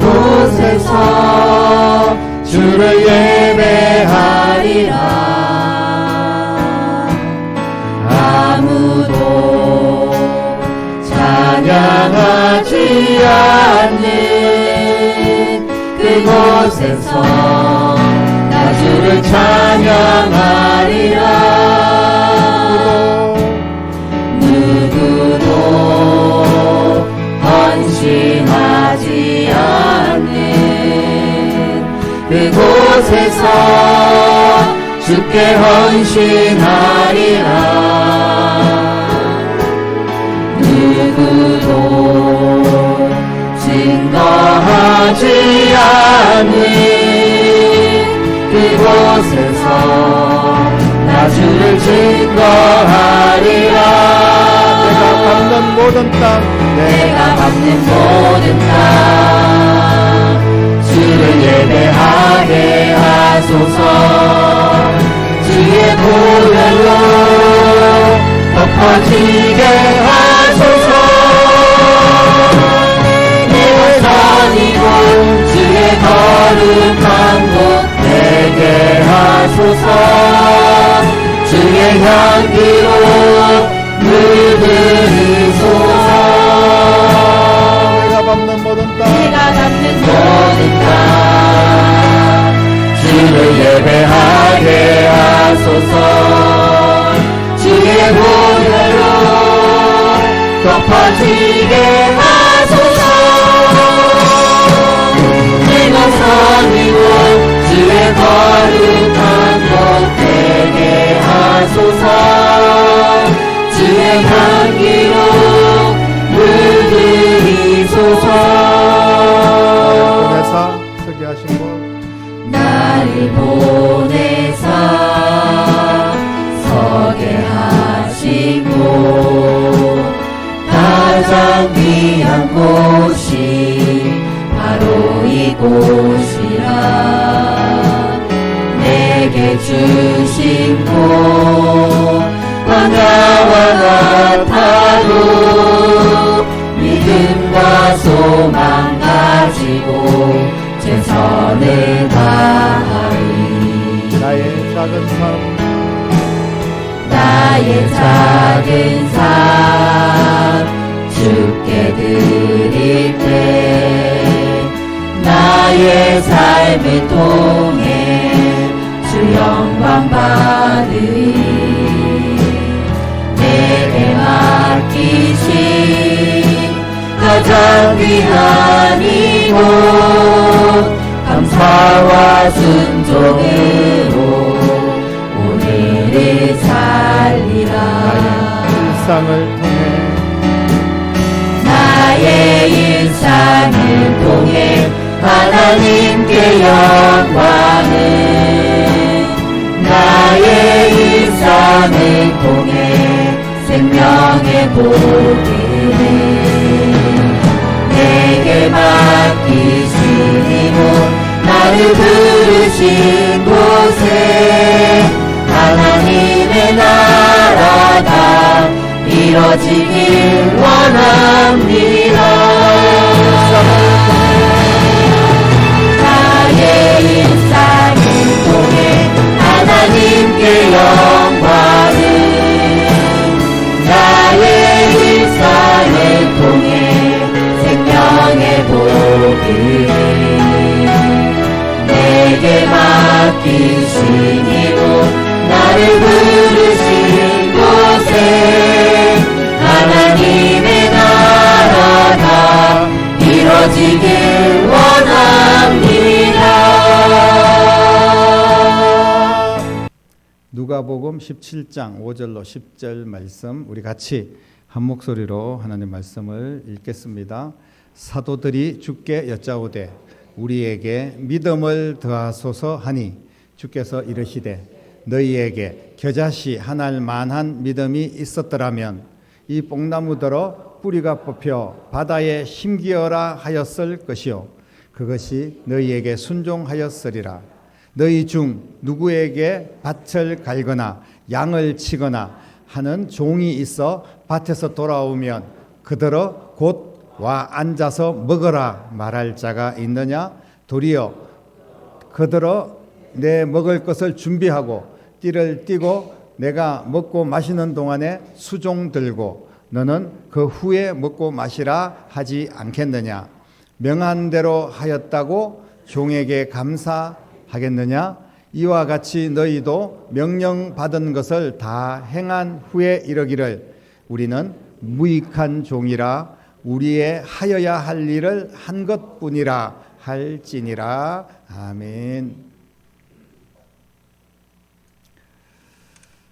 그곳에서 주를 예배하리라. 아무도 찬양하지 않는 그곳에서 나 주를 찬양하리라. 누구도 헌신하지 않는 그곳에서 주께 헌신하리라. 누구도 증거하지 않는 그곳에서 나 주를 증거하리라. 내가 밟는 모든 땅, 내가 밟는 모든 땅 주를 예배하게 하소서. 주의 보혈로 덮어지게 하소서. 내가 선이고 주의 거룩한 곳 되게 하소서. 주의 향기로 물들이소서. 내가 밟는 모든 땅, 내가 닿는 모든 땅 주를 예배하게 하소서. 주의 보혈로 덮어지게 하소서. 내가 선이고 주의 거룩한 곳 되게 하소서. 주의 향기로 물들이소서. 보내사 서게 하신 분, 나를 보내사 서게 하신 곳 가장 귀한 곳이 바로 이곳이라. 내게 주신 곳 광야와 같아도 믿음과 소망 가지고 최선을 다하리. 나의 작은 삶, 나의 작은 삶 주께 드릴 때 나의 삶을 통해 주 영광 받으리. 내게 맡기신 가장 귀한 이곳 감사와 순종으로 오늘을 살리라. 일상을 통해 나의 일상을 통해 하나님께 영광을 나의 일상을 통해 생명의 복을 내게 맡기신 이곳 나를 부르신 곳에 하나님의 나라가 이뤄지길 원합니다. 나의 일상을 통해 하나님께 영광을 나의 일상을 통해 생명의 복을 내게 맡기신 이곳 나를 부르신 곳에 하나님의 나라가 이뤄지길 원합니다. 누가복음 17장 5절로 10절 말씀 우리 같이 한 목소리로 하나님 말씀을 읽겠습니다. 사도들이 주께 여짜오되 우리에게 믿음을 더하소서 하니 주께서 이르시되 너희에게 겨자씨 하나일 만한 믿음이 있었더라면 이 뽕나무더러 뿌리가 뽑혀 바다에 심기어라 하였을 것이요 그것이 너희에게 순종하였으리라. 너희 중 누구에게 밭을 갈거나 양을 치거나 하는 종이 있어 밭에서 돌아오면 그더러 곧 와 앉아서 먹어라 말할 자가 있느냐? 도리어 그들어 내 먹을 것을 준비하고 띠를 띠고 내가 먹고 마시는 동안에 수종 들고 너는 그 후에 먹고 마시라 하지 않겠느냐? 명한 대로 하였다고 종에게 감사하겠느냐? 이와 같이 너희도 명령받은 것을 다 행한 후에 이르기를 우리는 무익한 종이라 우리의 하여야 할 일을 한 것뿐이라 할지니라. 아멘.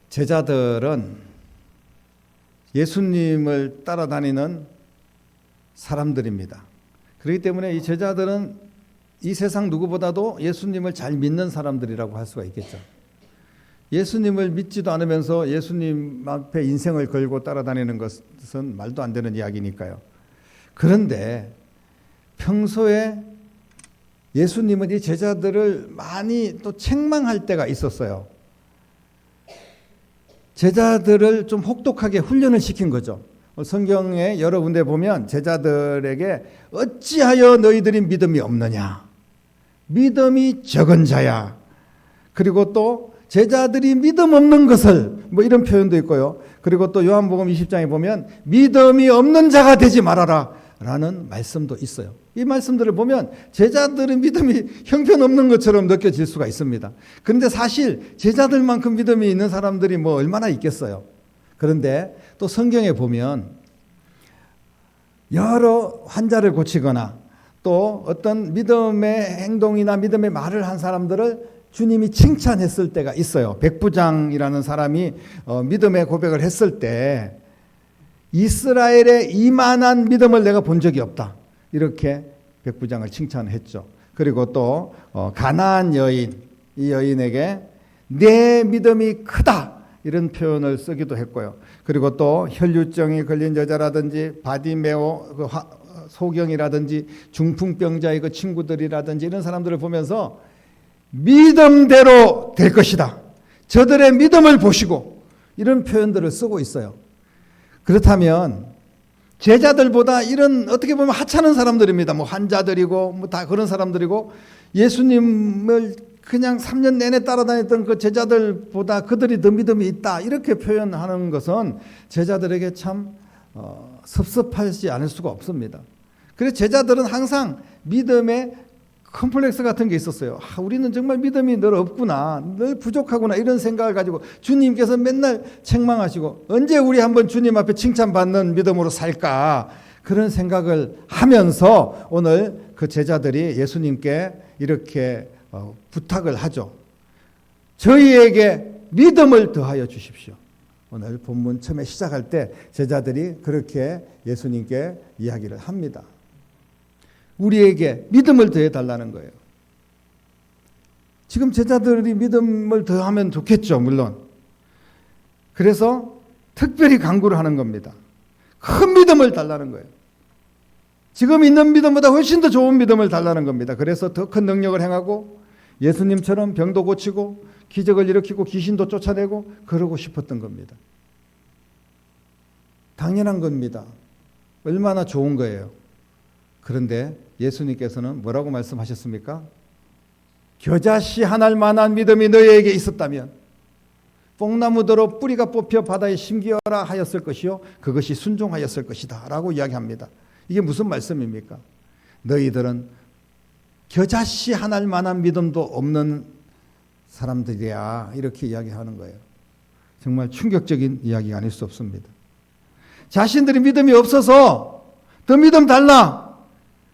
제자들은 예수님을 따라다니는 사람들입니다. 그렇기 때문에 이 제자들은 이 세상 누구보다도 예수님을 잘 믿는 사람들이라고 할 수가 있겠죠. 예수님을 믿지도 않으면서 예수님 앞에 인생을 걸고 따라다니는 것은 말도 안 되는 이야기니까요. 그런데 평소에 예수님은 이 제자들을 많이 또 책망할 때가 있었어요. 제자들을 좀 혹독하게 훈련을 시킨 거죠. 성경에 여러 군데 보면 제자들에게 어찌하여 너희들이 믿음이 없느냐, 믿음이 적은 자야. 그리고 또 제자들이 믿음 없는 것을 뭐 이런 표현도 있고요. 그리고 또 요한복음 20장에 보면 믿음이 없는 자가 되지 말아라 라는 말씀도 있어요. 이 말씀들을 보면 제자들은 믿음이 형편없는 것처럼 느껴질 수가 있습니다. 그런데 사실 제자들만큼 믿음이 있는 사람들이 뭐 얼마나 있겠어요. 그런데 또 성경에 보면 여러 환자를 고치거나 또 어떤 믿음의 행동이나 믿음의 말을 한 사람들을 주님이 칭찬했을 때가 있어요. 백부장이라는 사람이 믿음의 고백을 했을 때 이스라엘의 이만한 믿음을 내가 본 적이 없다. 이렇게 백부장을 칭찬했죠. 그리고 또 가나안 여인, 이 여인에게 내 믿음이 크다 이런 표현을 쓰기도 했고요. 그리고 또 혈류증이 걸린 여자라든지 바디메오 소경이라든지 중풍병자의 그 친구들이라든지 이런 사람들을 보면서 믿음대로 될 것이다. 저들의 믿음을 보시고 이런 표현들을 쓰고 있어요. 그렇다면 제자들보다 이런 어떻게 보면 하찮은 사람들입니다. 뭐 환자들이고 뭐 다 그런 사람들이고 예수님을 그냥 3년 내내 따라다녔던 그 제자들보다 그들이 더 믿음이 있다. 이렇게 표현하는 것은 제자들에게 참 섭섭하지 않을 수가 없습니다. 그래서 제자들은 항상 믿음의 컴플렉스 같은 게 있었어요. 우리는 정말 믿음이 늘 없구나, 늘 부족하구나 이런 생각을 가지고 주님께서 맨날 책망하시고 언제 우리 한번 주님 앞에 칭찬받는 믿음으로 살까 그런 생각을 하면서 오늘 그 제자들이 예수님께 이렇게 부탁을 하죠. 저희에게 믿음을 더하여 주십시오. 오늘 본문 처음에 시작할 때 제자들이 그렇게 예수님께 이야기를 합니다. 우리에게 믿음을 더해달라는 거예요. 지금 제자들이 믿음을 더하면 좋겠죠, 물론. 그래서 특별히 강구를 하는 겁니다. 큰 믿음을 달라는 거예요. 지금 있는 믿음보다 훨씬 더 좋은 믿음을 달라는 겁니다. 그래서 더 큰 능력을 행하고 예수님처럼 병도 고치고 기적을 일으키고 귀신도 쫓아내고 그러고 싶었던 겁니다. 당연한 겁니다. 얼마나 좋은 거예요. 그런데 예수님께서는 뭐라고 말씀하셨습니까? 겨자씨 한 알 만한 믿음이 너희에게 있었다면 뽕나무더러 뿌리가 뽑혀 바다에 심기어라 하였을 것이요 그것이 순종하였을 것이다 라고 이야기합니다. 이게 무슨 말씀입니까? 너희들은 겨자씨 한 알 만한 믿음도 없는 사람들이야 이렇게 이야기하는 거예요. 정말 충격적인 이야기가 아닐 수 없습니다. 자신들이 믿음이 없어서 더 믿음 달라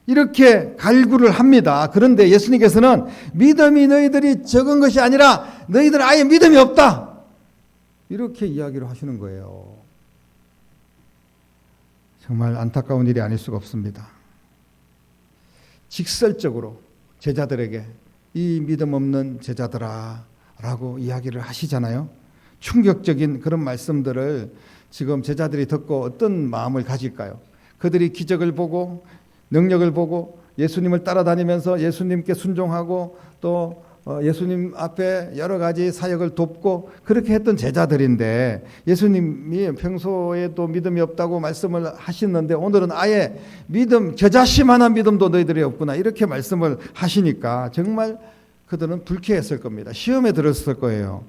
이렇게 갈구를 합니다. 그런데 예수님께서는 믿음이 너희들이 적은 것이 아니라 너희들 아예 믿음이 없다 이렇게 이야기를 하시는 거예요. 정말 안타까운 일이 아닐 수가 없습니다. 직설적으로 제자들에게 이 믿음 없는 제자들아 라고 이야기를 하시잖아요. 충격적인 그런 말씀들을 지금 제자들이 듣고 어떤 마음을 가질까요? 그들이 기적을 보고 능력을 보고 예수님을 따라다니면서 예수님께 순종하고 또 예수님 앞에 여러 가지 사역을 돕고 그렇게 했던 제자들인데 예수님이 평소에도 믿음이 없다고 말씀을 하시는데 오늘은 아예 겨자씨만한 믿음도 너희들이 없구나 이렇게 말씀을 하시니까 정말 그들은 불쾌했을 겁니다. 시험에 들었을 거예요.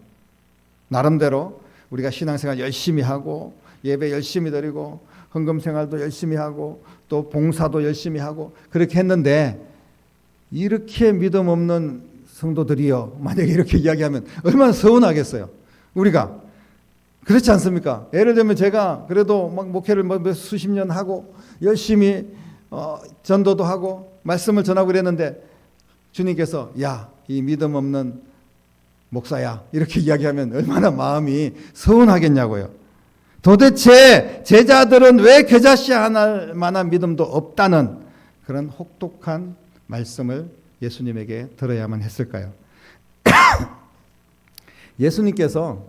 나름대로 우리가 신앙생활 열심히 하고 예배 열심히 드리고 헌금생활도 열심히 하고 또 봉사도 열심히 하고 그렇게 했는데 이렇게 믿음 없는 성도들이요 만약에 이렇게 이야기하면 얼마나 서운하겠어요. 우리가 그렇지 않습니까? 예를 들면 제가 그래도 막 목회를 수십 년 하고 열심히 전도도 하고 말씀을 전하고 그랬는데 주님께서 야, 이 믿음 없는 목사야 이렇게 이야기하면 얼마나 마음이 서운하겠냐고요. 도대체 제자들은 왜 겨자씨 하나 만한 믿음도 없다는 그런 혹독한 말씀을 예수님에게 들어야만 했을까요? 예수님께서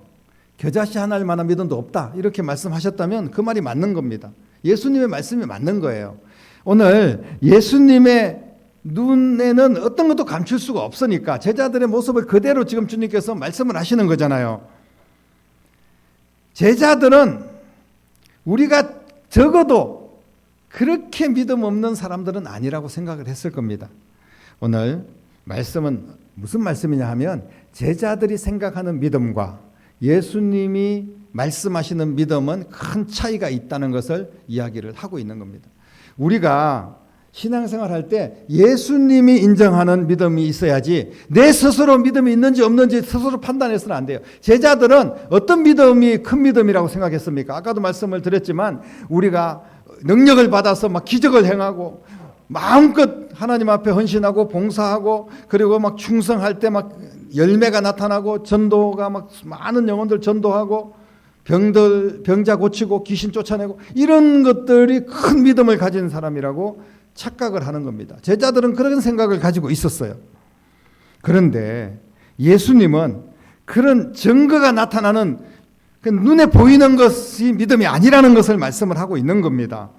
겨자씨 하나일 만한 믿음도 없다 이렇게 말씀하셨다면 그 말이 맞는 겁니다. 예수님의 말씀이 맞는 거예요. 오늘 예수님의 눈에는 어떤 것도 감출 수가 없으니까 제자들의 모습을 그대로 지금 주님께서 말씀을 하시는 거잖아요. 제자들은 우리가 적어도 그렇게 믿음 없는 사람들은 아니라고 생각을 했을 겁니다. 오늘 말씀은 무슨 말씀이냐 하면 제자들이 생각하는 믿음과 예수님이 말씀하시는 믿음은 큰 차이가 있다는 것을 이야기를 하고 있는 겁니다. 우리가 신앙생활 할 때 예수님이 인정하는 믿음이 있어야지 내 스스로 믿음이 있는지 없는지 스스로 판단해서는 안 돼요. 제자들은 어떤 믿음이 큰 믿음이라고 생각했습니까? 아까도 말씀을 드렸지만 우리가 능력을 받아서 막 기적을 행하고 마음껏 하나님 앞에 헌신하고 봉사하고 그리고 막 충성할 때 막 열매가 나타나고 전도가 막 많은 영혼들 전도하고 병자 고치고 귀신 쫓아내고 이런 것들이 큰 믿음을 가진 사람이라고 착각을 하는 겁니다. 제자들은 그런 생각을 가지고 있었어요. 그런데 예수님은 그런 증거가 나타나는 그 눈에 보이는 것이 믿음이 아니라는 것을 말씀을 하고 있는 겁니다.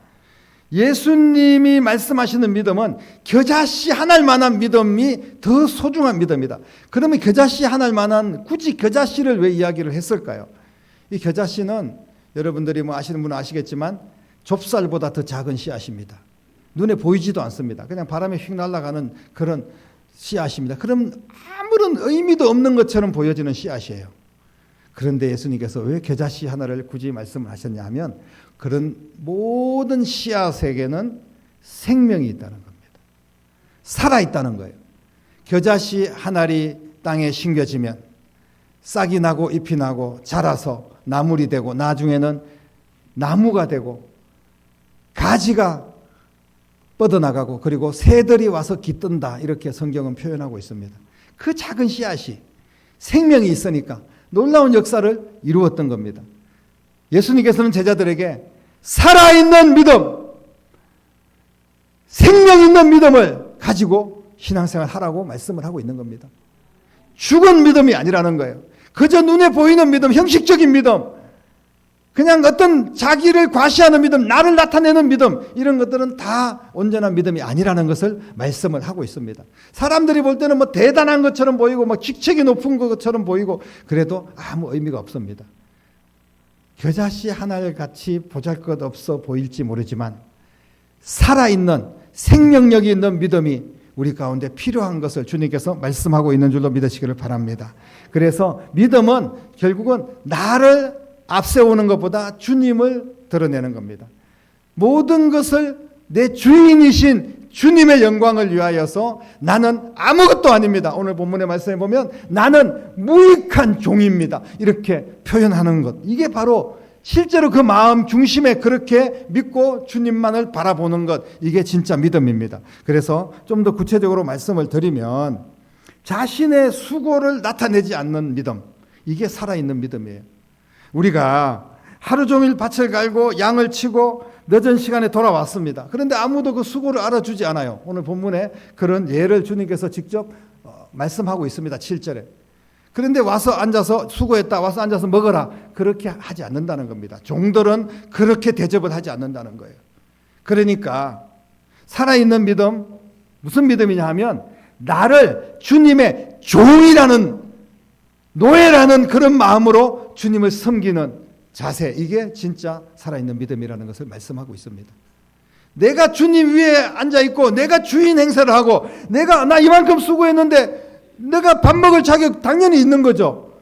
예수님이 말씀하시는 믿음은 겨자씨 하나일 만한 믿음이 더 소중한 믿음이다. 그러면 겨자씨 하나일 만한 굳이 겨자씨를 왜 이야기를 했을까요? 이 겨자씨는 여러분들이 뭐 아시는 분은 아시겠지만 좁쌀보다 더 작은 씨앗입니다. 눈에 보이지도 않습니다. 그냥 바람에 휙 날아가는 그런 씨앗입니다. 그럼 아무런 의미도 없는 것처럼 보여지는 씨앗이에요. 그런데 예수님께서 왜 겨자씨 하나를 굳이 말씀을 하셨냐 하면 그런 모든 씨앗에게는 생명이 있다는 겁니다. 살아있다는 거예요. 겨자씨 한 알이 땅에 심겨지면 싹이 나고 잎이 나고 자라서 나물이 되고 나중에는 나무가 되고 가지가 뻗어나가고 그리고 새들이 와서 깃든다 이렇게 성경은 표현하고 있습니다. 그 작은 씨앗이 생명이 있으니까 놀라운 역사를 이루었던 겁니다. 예수님께서는 제자들에게 살아있는 믿음, 생명 있는 믿음을 가지고 신앙생활 하라고 말씀을 하고 있는 겁니다. 죽은 믿음이 아니라는 거예요. 그저 눈에 보이는 믿음, 형식적인 믿음, 그냥 어떤 자기를 과시하는 믿음, 나를 나타내는 믿음 이런 것들은 다 온전한 믿음이 아니라는 것을 말씀을 하고 있습니다. 사람들이 볼 때는 뭐 대단한 것처럼 보이고 뭐 직책이 높은 것처럼 보이고 그래도 아무 의미가 없습니다. 겨자씨 하나를 같이 보잘것없어 보일지 모르지만 살아있는 생명력이 있는 믿음이 우리 가운데 필요한 것을 주님께서 말씀하고 있는 줄로 믿으시기를 바랍니다. 그래서 믿음은 결국은 나를 앞세우는 것보다 주님을 드러내는 겁니다. 모든 것을 내 주인이신 주님의 영광을 위하여서 나는 아무것도 아닙니다. 오늘 본문의 말씀에 보면 나는 무익한 종입니다. 이렇게 표현하는 것. 이게 바로 실제로 그 마음 중심에 그렇게 믿고 주님만을 바라보는 것. 이게 진짜 믿음입니다. 그래서 좀 더 구체적으로 말씀을 드리면 자신의 수고를 나타내지 않는 믿음. 이게 살아있는 믿음이에요. 우리가 하루 종일 밭을 갈고 양을 치고 늦은 시간에 돌아왔습니다. 그런데 아무도 그 수고를 알아주지 않아요. 오늘 본문에 그런 예를 주님께서 직접 말씀하고 있습니다. 7절에. 그런데 와서 앉아서 수고했다. 와서 앉아서 먹어라. 그렇게 하지 않는다는 겁니다. 종들은 그렇게 대접을 하지 않는다는 거예요. 그러니까 살아있는 믿음, 무슨 믿음이냐 하면 나를 주님의 종이라는, 노예라는 그런 마음으로 주님을 섬기는 자세, 이게 진짜 살아있는 믿음이라는 것을 말씀하고 있습니다. 내가 주님 위에 앉아있고 내가 주인 행세를 하고 내가 나 이만큼 수고했는데 내가 밥 먹을 자격 당연히 있는 거죠.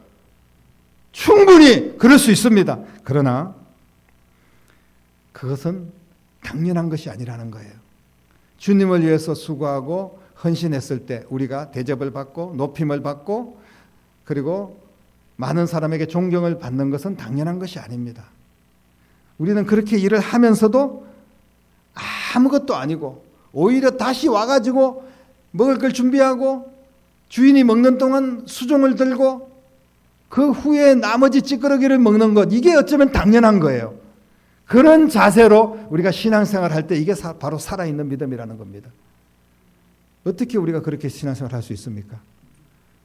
충분히 그럴 수 있습니다. 그러나 그것은 당연한 것이 아니라는 거예요. 주님을 위해서 수고하고 헌신했을 때 우리가 대접을 받고 높임을 받고 그리고 많은 사람에게 존경을 받는 것은 당연한 것이 아닙니다. 우리는 그렇게 일을 하면서도 아무것도 아니고 오히려 다시 와가지고 먹을 걸 준비하고 주인이 먹는 동안 수종을 들고 그 후에 나머지 찌끄러기를 먹는 것, 이게 어쩌면 당연한 거예요. 그런 자세로 우리가 신앙생활 할 때 이게 바로 살아있는 믿음이라는 겁니다. 어떻게 우리가 그렇게 신앙생활 할 수 있습니까?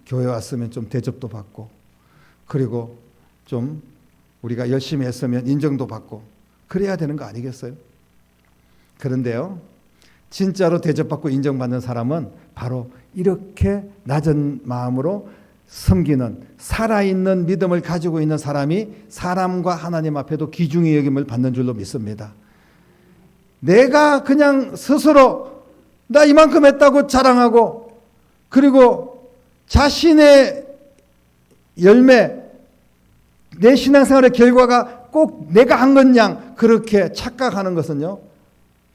교회 왔으면 좀 대접도 받고 그리고 좀 우리가 열심히 했으면 인정도 받고 그래야 되는 거 아니겠어요? 그런데요, 진짜로 대접받고 인정받는 사람은 바로 이렇게 낮은 마음으로 섬기는 살아있는 믿음을 가지고 있는 사람이 사람과 하나님 앞에도 귀중히 여김을 받는 줄로 믿습니다. 내가 그냥 스스로 나 이만큼 했다고 자랑하고 그리고 자신의 열매, 내 신앙생활의 결과가 꼭 내가 한 것 양 그렇게 착각하는 것은요,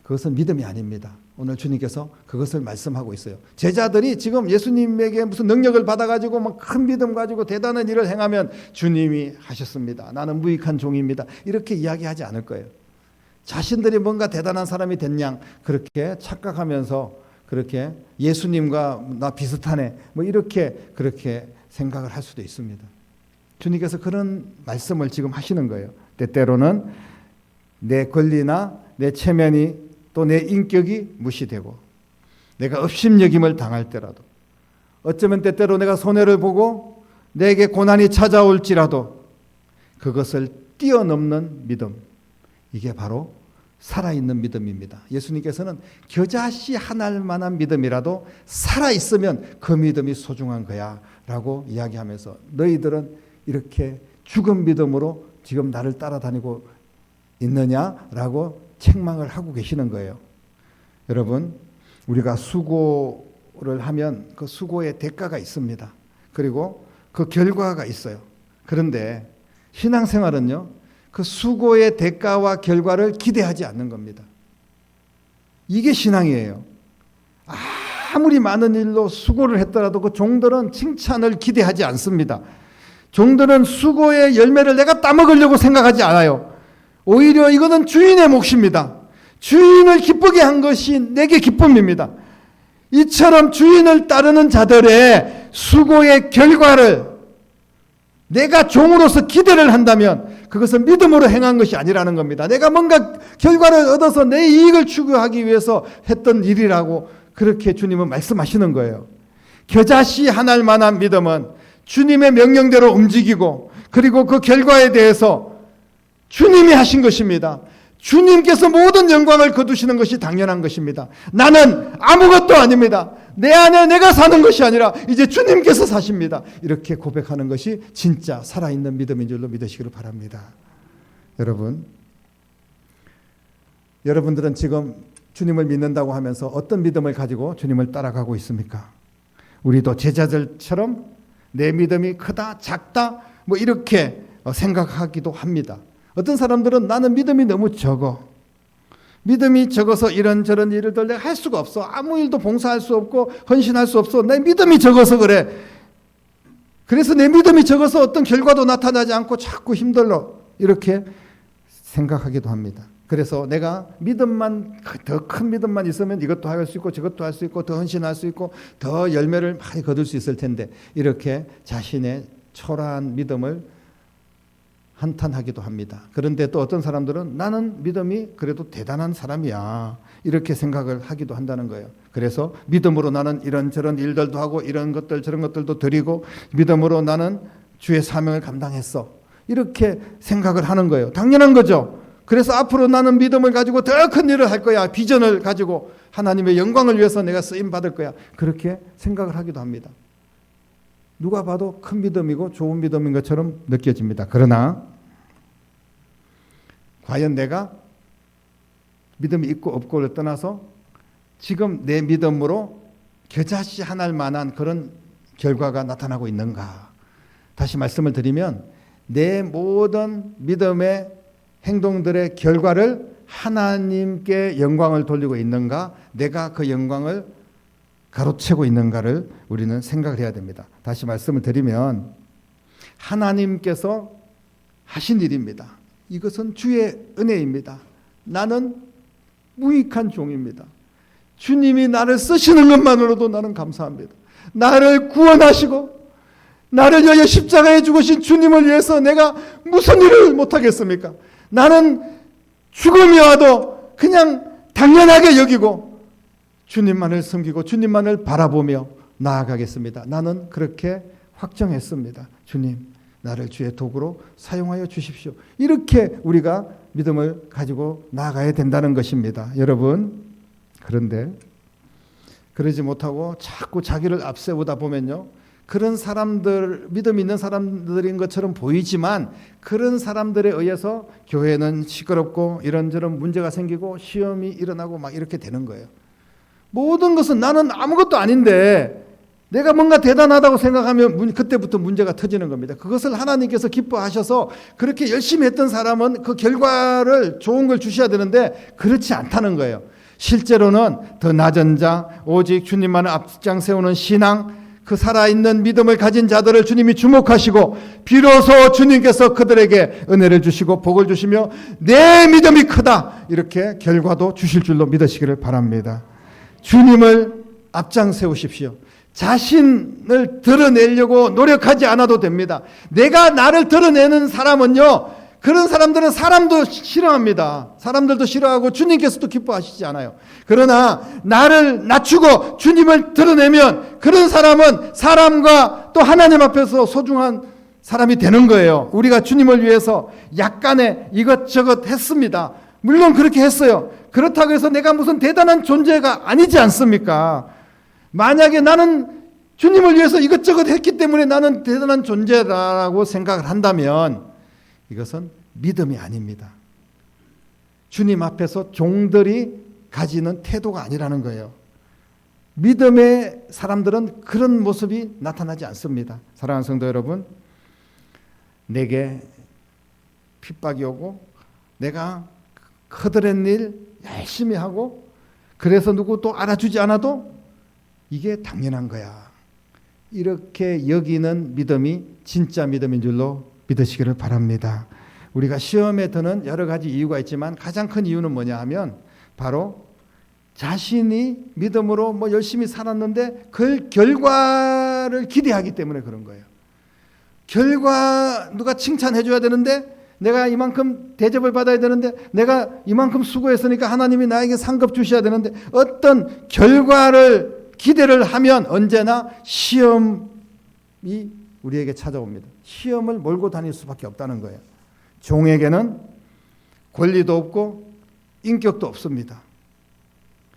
그것은 믿음이 아닙니다. 오늘 주님께서 그것을 말씀하고 있어요. 제자들이 지금 예수님에게 무슨 능력을 받아가지고 막 큰 믿음 가지고 대단한 일을 행하면 주님이 하셨습니다. 나는 무익한 종입니다. 이렇게 이야기하지 않을 거예요. 자신들이 뭔가 대단한 사람이 된 양 그렇게 착각하면서 그렇게 예수님과 나 비슷하네 뭐 이렇게 그렇게 생각을 할 수도 있습니다. 주님께서 그런 말씀을 지금 하시는 거예요. 때때로는 내 권리나 내 체면이 또 내 인격이 무시되고 내가 업심여김을 당할 때라도 어쩌면 때때로 내가 손해를 보고 내게 고난이 찾아올지라도 그것을 뛰어넘는 믿음, 이게 바로 살아있는 믿음입니다. 예수님께서는 겨자씨 한 알만한 믿음이라도 살아있으면 그 믿음이 소중한 거야 라고 이야기하면서 너희들은 이렇게 죽은 믿음으로 지금 나를 따라다니고 있느냐라고 책망을 하고 계시는 거예요. 여러분, 우리가 수고를 하면 그 수고의 대가가 있습니다. 그리고 그 결과가 있어요. 그런데 신앙생활은요, 그 수고의 대가와 결과를 기대하지 않는 겁니다. 이게 신앙이에요. 아무리 많은 일로 수고를 했더라도 그 종들은 칭찬을 기대하지 않습니다. 종들은 수고의 열매를 내가 따먹으려고 생각하지 않아요. 오히려 이거는 주인의 몫입니다. 주인을 기쁘게 한 것이 내게 기쁨입니다. 이처럼 주인을 따르는 자들의 수고의 결과를 내가 종으로서 기대를 한다면 그것은 믿음으로 행한 것이 아니라는 겁니다. 내가 뭔가 결과를 얻어서 내 이익을 추구하기 위해서 했던 일이라고 그렇게 주님은 말씀하시는 거예요. 겨자씨 한 알만한 믿음은 주님의 명령대로 움직이고 그리고 그 결과에 대해서 주님이 하신 것입니다. 주님께서 모든 영광을 거두시는 것이 당연한 것입니다. 나는 아무것도 아닙니다. 내 안에 내가 사는 것이 아니라 이제 주님께서 사십니다. 이렇게 고백하는 것이 진짜 살아있는 믿음인 줄로 믿으시기를 바랍니다. 여러분들은 지금 주님을 믿는다고 하면서 어떤 믿음을 가지고 주님을 따라가고 있습니까? 우리도 제자들처럼 내 믿음이 크다 작다 뭐 이렇게 생각하기도 합니다. 어떤 사람들은 나는 믿음이 너무 적어. 믿음이 적어서 이런저런 일을 내가 할 수가 없어. 아무 일도 봉사할 수 없고 헌신할 수 없어. 내 믿음이 적어서 그래. 그래서 내 믿음이 적어서 어떤 결과도 나타나지 않고 자꾸 힘들어. 이렇게 생각하기도 합니다. 그래서 내가 믿음만, 더 큰 믿음만 있으면 이것도 할 수 있고 저것도 할 수 있고 더 헌신할 수 있고 더 열매를 많이 거둘 수 있을 텐데 이렇게 자신의 초라한 믿음을 한탄하기도 합니다. 그런데 또 어떤 사람들은 나는 믿음이 그래도 대단한 사람이야 이렇게 생각을 하기도 한다는 거예요. 그래서 믿음으로 나는 이런저런 일들도 하고 이런 것들 저런 것들도 드리고 믿음으로 나는 주의 사명을 감당했어 이렇게 생각을 하는 거예요. 당연한 거죠. 그래서 앞으로 나는 믿음을 가지고 더 큰 일을 할 거야. 비전을 가지고 하나님의 영광을 위해서 내가 쓰임 받을 거야. 그렇게 생각을 하기도 합니다. 누가 봐도 큰 믿음이고 좋은 믿음인 것처럼 느껴집니다. 그러나 과연 내가 믿음이 있고 없고를 떠나서 지금 내 믿음으로 겨자씨 하나일 만한 그런 결과가 나타나고 있는가? 다시 말씀을 드리면 내 모든 믿음의 행동들의 결과를 하나님께 영광을 돌리고 있는가? 내가 그 영광을 가로채고 있는가를 우리는 생각을 해야 됩니다. 다시 말씀을 드리면 하나님께서 하신 일입니다. 이것은 주의 은혜입니다. 나는 무익한 종입니다. 주님이 나를 쓰시는 것만으로도 나는 감사합니다. 나를 구원하시고 나를 위하여 십자가에 죽으신 주님을 위해서 내가 무슨 일을 못하겠습니까? 나는 죽음이 와도 그냥 당연하게 여기고 주님만을 섬기고 주님만을 바라보며 나아가겠습니다. 나는 그렇게 확정했습니다. 주님, 나를 주의 도구로 사용하여 주십시오. 이렇게 우리가 믿음을 가지고 나아가야 된다는 것입니다. 여러분, 그런데 그러지 못하고 자꾸 자기를 앞세우다 보면요, 그런 사람들, 믿음 있는 사람들인 것처럼 보이지만 그런 사람들에 의해서 교회는 시끄럽고 이런저런 문제가 생기고 시험이 일어나고 막 이렇게 되는 거예요. 모든 것은 나는 아무것도 아닌데 내가 뭔가 대단하다고 생각하면 그때부터 문제가 터지는 겁니다. 그것을 하나님께서 기뻐하셔서 그렇게 열심히 했던 사람은 그 결과를 좋은 걸 주셔야 되는데 그렇지 않다는 거예요. 실제로는 더 낮은 자, 오직 주님만을 앞장 세우는 신앙, 그 살아있는 믿음을 가진 자들을 주님이 주목하시고 비로소 주님께서 그들에게 은혜를 주시고 복을 주시며 내 믿음이 크다 이렇게 결과도 주실 줄로 믿으시기를 바랍니다. 주님을 앞장 세우십시오. 자신을 드러내려고 노력하지 않아도 됩니다. 내가 나를 드러내는 사람은요, 그런 사람들은 사람도 싫어합니다. 사람들도 싫어하고 주님께서도 기뻐하시지 않아요. 그러나 나를 낮추고 주님을 드러내면 그런 사람은 사람과 또 하나님 앞에서 소중한 사람이 되는 거예요. 우리가 주님을 위해서 약간의 이것저것 했습니다. 물론 그렇게 했어요. 그렇다고 해서 내가 무슨 대단한 존재가 아니지 않습니까? 만약에 나는 주님을 위해서 이것저것 했기 때문에 나는 대단한 존재라고 생각을 한다면 이것은 믿음이 아닙니다. 주님 앞에서 종들이 가지는 태도가 아니라는 거예요. 믿음의 사람들은 그런 모습이 나타나지 않습니다. 사랑하는 성도 여러분, 내게 핍박이 오고 내가 커다란 일 열심히 하고 그래서 누구 또 알아주지 않아도 이게 당연한 거야. 이렇게 여기는 믿음이 진짜 믿음인 줄로 믿으시기를 바랍니다. 우리가 시험에 드는 여러 가지 이유가 있지만 가장 큰 이유는 뭐냐 하면 바로 자신이 믿음으로 뭐 열심히 살았는데 그 결과를 기대하기 때문에 그런 거예요. 결과 누가 칭찬해 줘야 되는데 내가 이만큼 대접을 받아야 되는데 내가 이만큼 수고했으니까 하나님이 나에게 상급 주셔야 되는데 어떤 결과를 기대를 하면 언제나 시험이 우리에게 찾아옵니다. 시험을 몰고 다닐 수밖에 없다는 거예요. 종에게는 권리도 없고 인격도 없습니다.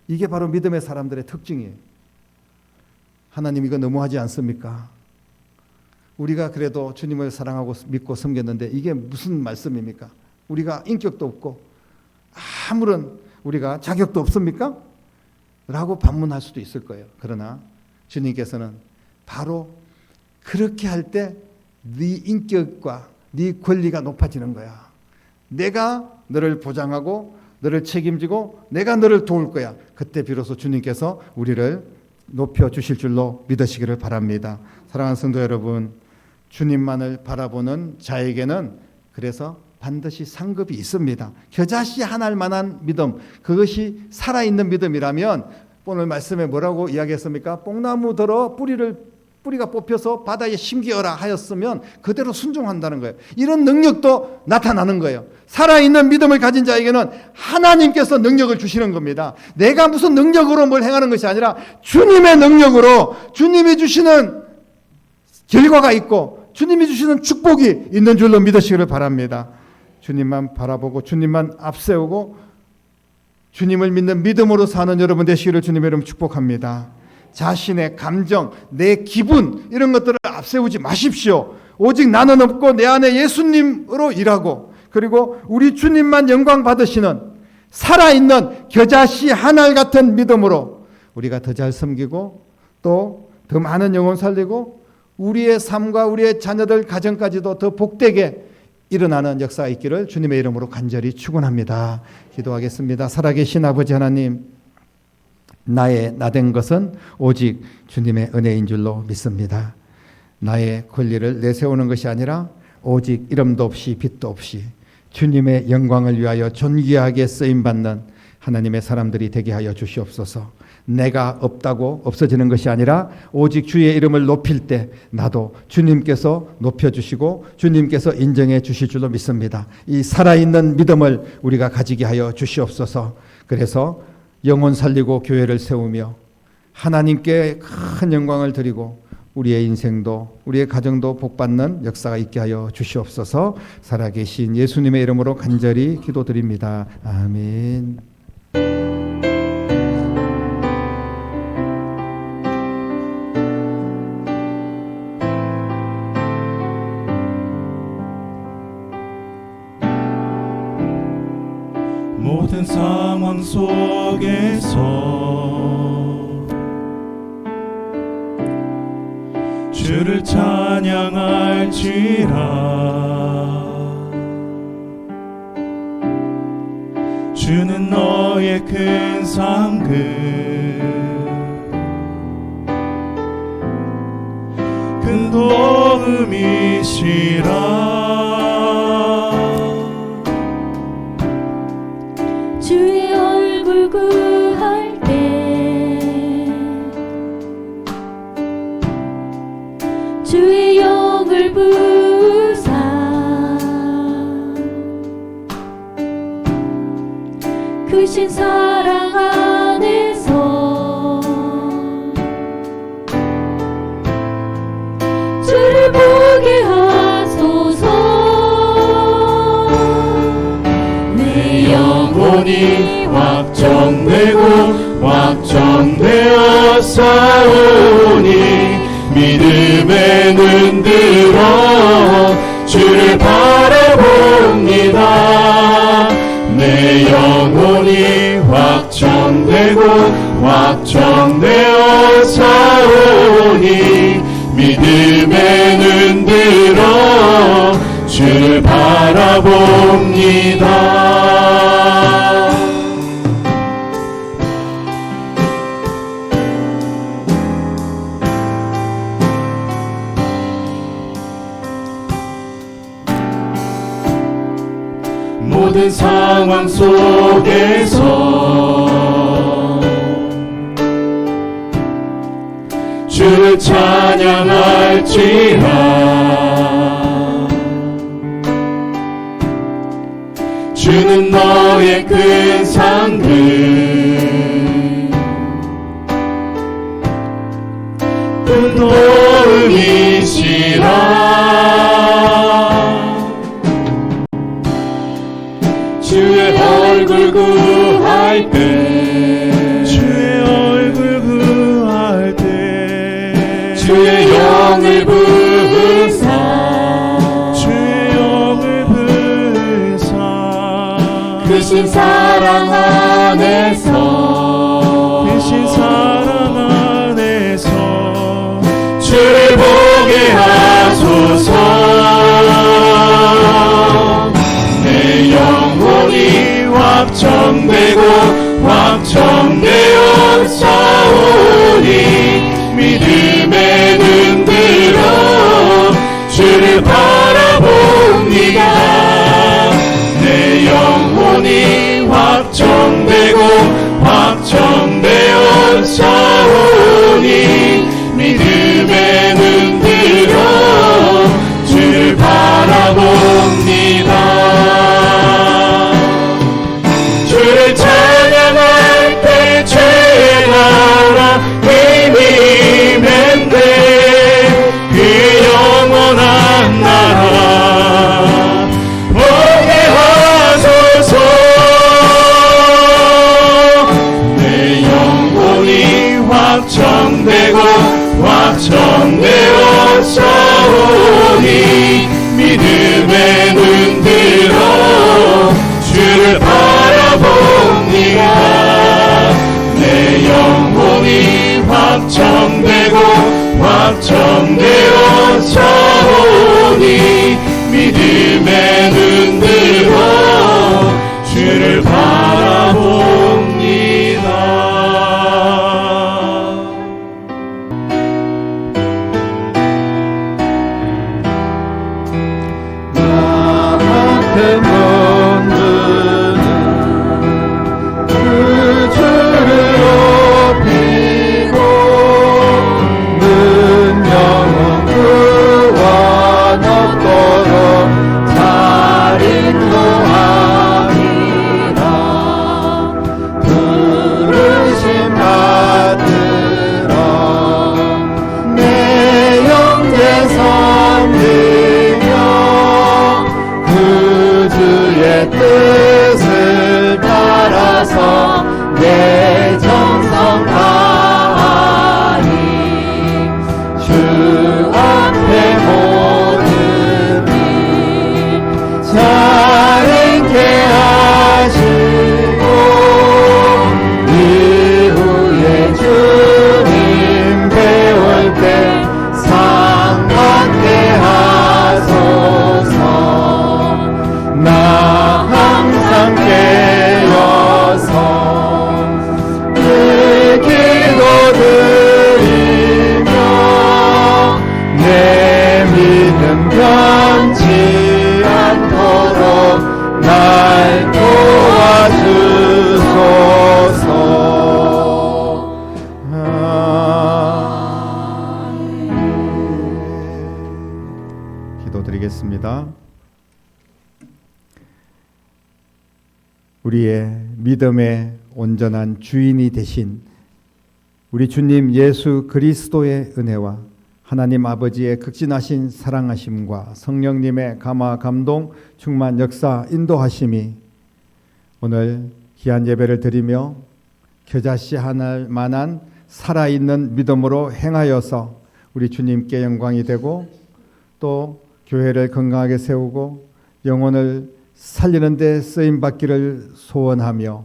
이게 바로 믿음의 사람들의 특징이에요. 하나님 이거 너무하지 않습니까? 우리가 그래도 주님을 사랑하고 믿고 섬겼는데 이게 무슨 말씀입니까? 우리가 인격도 없고 아무런 우리가 자격도 없습니까? 라고 반문할 수도 있을 거예요. 그러나 주님께서는 바로 그렇게 할 때 네 인격과 네 권리가 높아지는 거야. 내가 너를 보장하고 너를 책임지고 내가 너를 도울 거야. 그때 비로소 주님께서 우리를 높여주실 줄로 믿으시기를 바랍니다. 사랑하는 성도 여러분, 주님만을 바라보는 자에게는 그래서 반드시 상급이 있습니다. 겨자씨 하나일 만한 믿음, 그것이 살아있는 믿음이라면 오늘 말씀에 뭐라고 이야기했습니까? 뽕나무 들어 뿌리가 뽑혀서 바다에 심기어라 하였으면 그대로 순종한다는 거예요. 이런 능력도 나타나는 거예요. 살아있는 믿음을 가진 자에게는 하나님께서 능력을 주시는 겁니다. 내가 무슨 능력으로 뭘 행하는 것이 아니라 주님의 능력으로 주님이 주시는 결과가 있고 주님이 주시는 축복이 있는 줄로 믿으시기를 바랍니다. 주님만 바라보고 주님만 앞세우고 주님을 믿는 믿음으로 사는 여러분 되시기를 주님의 이름 축복합니다. 자신의 감정, 내 기분 이런 것들을 앞세우지 마십시오. 오직 나는 없고 내 안에 예수님으로 일하고, 그리고 우리 주님만 영광 받으시는 살아있는 겨자씨 한 알 같은 믿음으로 우리가 더 잘 섬기고 또 더 많은 영혼 살리고 우리의 삶과 우리의 자녀들 가정까지도 더 복되게 일어나는 역사가 있기를 주님의 이름으로 간절히 축원합니다. 기도하겠습니다. 살아계신 아버지 하나님, 나의 나된 것은 오직 주님의 은혜인 줄로 믿습니다. 나의 권리를 내세우는 것이 아니라 오직 이름도 없이 빛도 없이 주님의 영광을 위하여 존귀하게 쓰임받는 하나님의 사람들이 되게 하여 주시옵소서. 내가 없다고 없어지는 것이 아니라 오직 주의 이름을 높일 때 나도 주님께서 높여주시고 주님께서 인정해 주실 줄로 믿습니다. 이 살아있는 믿음을 우리가 가지게 하여 주시옵소서. 그래서 영혼 살리고 교회를 세우며 하나님께 큰 영광을 드리고 우리의 인생도 우리의 가정도 복받는 역사가 있게 하여 주시옵소서. 살아계신 예수님의 이름으로 간절히 기도드립니다. 아멘. 모든 상황 속에서 주를 찬양할지라. 주는 너의 큰 상급, 큰 도움이시라. 주의 얼굴 구할 때 주의 영을 부으사 크신 사랑 안에서 주를 보게 하소서. 내 영혼이 확정되고 확정되어 싸우니 믿음에 눈들어 주를 바라봅니다. 내 영혼이 확정되고 확정되어 싸우니 믿음에 눈들어 주를 바라봅니다. 모든 상황 속에서 주를 찬양할지라. 주는 너의 큰 상급, 큰 도움이시라. 주의 얼굴 구할 때 주의 얼굴 구할 때 주의 영을 부으사 주의 영을 부으사 크신 사랑 안에서 크신 사랑 안에서 주를 보게 하소서. 내 영혼이 확정되고 확정되어 싸우니 믿음에 눈들어 주를 바라봅니다. 내 영혼이 확정되고 확정되고 확정되었사오니 믿음의 눈 들어 주를 바라봅니다. 내 영혼이 확정되고 확정되었사오니 믿음의 눈 들어 주를 바라봅니다. 뜻을 따라서 내 정성 다하니 주 앞에 모든 일 잘 행케 하시고 이후에 주님 배울 때 상 받게 하소서. 나 항상 깨어서 그 기도 드리며 내 믿음 변치 않도록 날 도와주소서. 기도드리겠습니다. 우리의 믿음의 온전한 주인이 되신 우리 주님 예수 그리스도의 은혜와 하나님 아버지의 극진하신 사랑하심과 성령님의 감화 감동 충만 역사 인도하심이 오늘 귀한 예배를 드리며 겨자씨할 만한 살아있는 믿음으로 행하여서 우리 주님께 영광이 되고 또 교회를 건강하게 세우고 영혼을 살리는 데 쓰임받기를 소원하며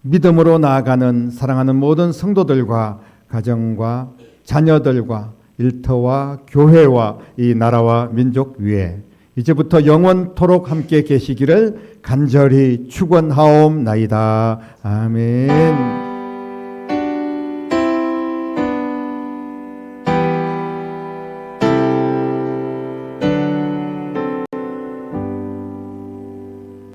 믿음으로 나아가는 사랑하는 모든 성도들과 가정과 자녀들과 일터와 교회와 이 나라와 민족 위에 이제부터 영원토록 함께 계시기를 간절히 축원하옵나이다. 아멘.